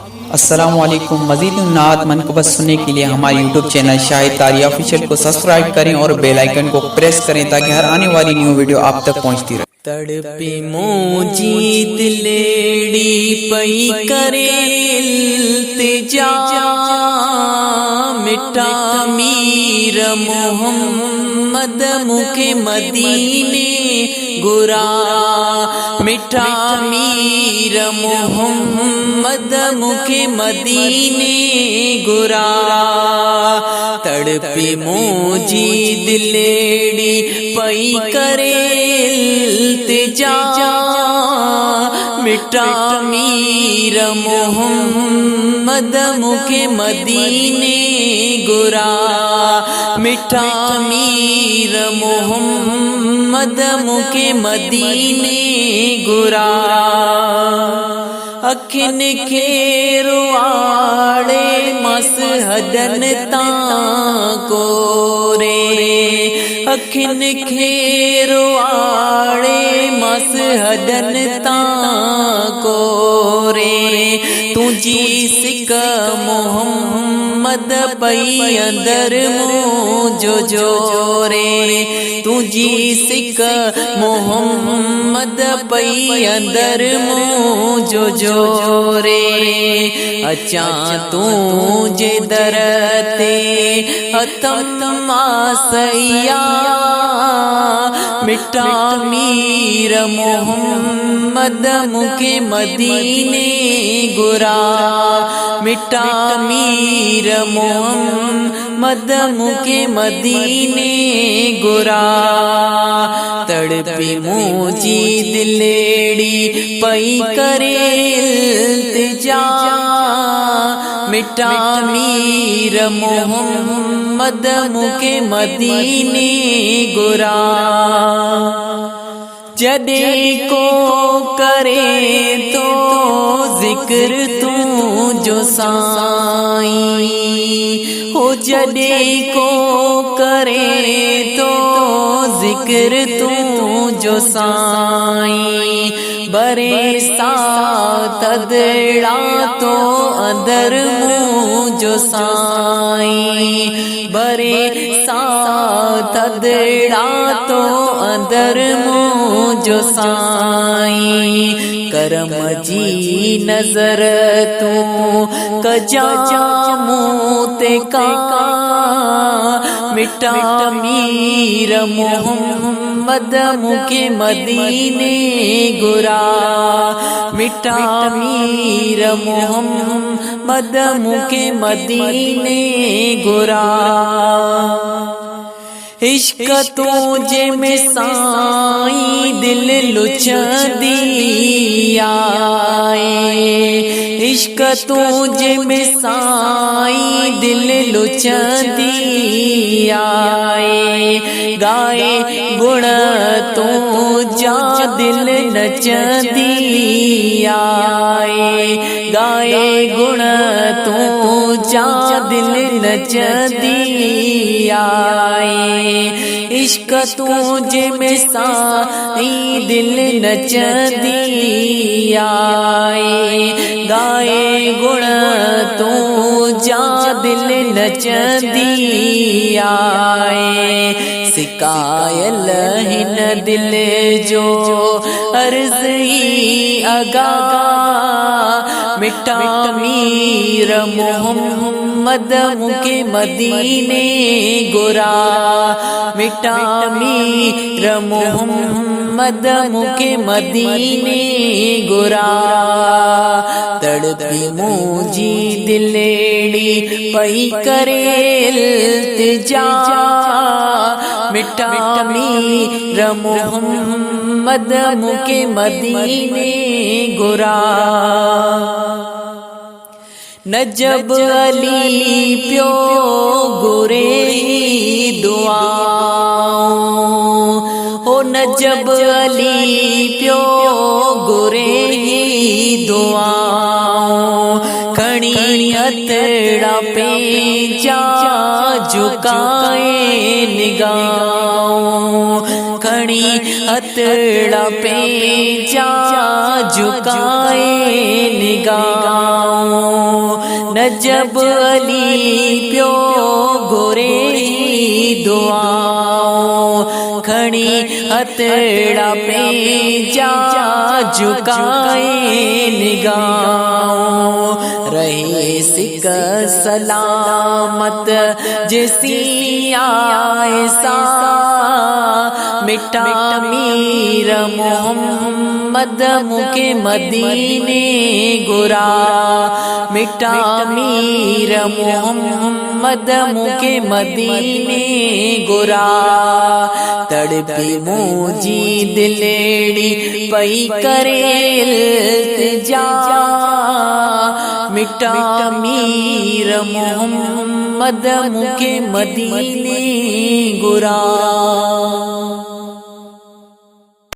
अस्सलामुअलैकुम। मज़ीद नात मनक़बत सुनने के लिए हमारे यूट्यूब चैनल शाहिद तारी ऑफिशियल को सब्सक्राइब करें और बेल आइकन को प्रेस करें ताकि हर आने वाली न्यू वीडियो आप तक पहुंचती रहे। तड़पी मोजी दिलेड़ी पई करे इल्तिजा, मिठा मीर मोहम्मद मुखे मदीने गुरा, मिठा मीर मोहम्मद मुखे मदीने गुरा। तड़पी मोजी दिलेड़ी पई करे इल्तिजा, मिठा मीर मोहम्मद मुखे मदीने गुरा, मिठा मीर मोहम्मद मुखे मदीने गुरा। अखिन खे रुआड़े मसहदन ताको रे, अखिन खे रुआड़े मसहदन ताको रे। तुझी सिक मोहम्मद पई अंदर मुझो जोरे, तुझी सिक मोहम्मद पई अंदर मुझो जोरे। अचा तुझे दर ते अतम आसैया, मिठा मीर मोहम्मद मुखे मदीने गुरा, मिठा मीर मोहम्मद मुखे मदीने गुरा। तड़पी मोजी दिलेड़ी पई करे इल्तिजा, मिठा मीर मोहम्मद मुखे मदीने गुरा। जदे को करे तो जिक्र तू जो साईं हो, जदे को करे तो जिक्र तू जो साईं। बरे तदड़ा तो अंदर मुझो साईं, बरे तदड़ा तो अंदर मुझो साईं। करम जी नजर तू कजा मूते का, मिठा मीर मोहम्मद मुखे मदीने गुरा, मिठा मीर मोहम्मद मुखे मदीने गुरा। इश्क तुझे में साईं दिल लुचदी आए, इश्क तुझे में साईं दिल लुचदी आए। गाए गुण तू जा दिल नचदी आए, गाए गुण तू जा दिल नचदी आए। इश्क तुझे में साईं दिल नचदी आए, गाए गुण तू जा दिल नचदी आए। सिकायल हिन दिल जो अर्ज़ ही अगा, मिठा मीर मोहम्मद मुखे मदीने गुरा, मिठा मीर मोहम्मद मुखे मदीने गुरा। तड़पी मोजी दिलेड़ी पई करे इल्तिजा, मिठा मीर मोहम्मद मुखे मदीने गुरा। नजब अली प्यो गुरे दुआओं हो, नजब अली प्यो गुरे दुआओं। खणी हथड़ा पेंचा झुकाए निगाहों, खणी हथड़ा पेंचा झुकाए निगाहों। नजब अली प्यो गोरे दुआओ खड़ी हथड़ा पे जा झुकाए निगाहों रहे सिक सलामत जैसी आयसा मिटा मीर मोहम्मद मुके मदीने गुरा मिटा मीर मोहम्मद मुके मदीने गुरा तड़पी मोजी दिलेड़ी पई करे इल्तिजा मिटा मीर मोहम्मद मुके मदीने गुरा।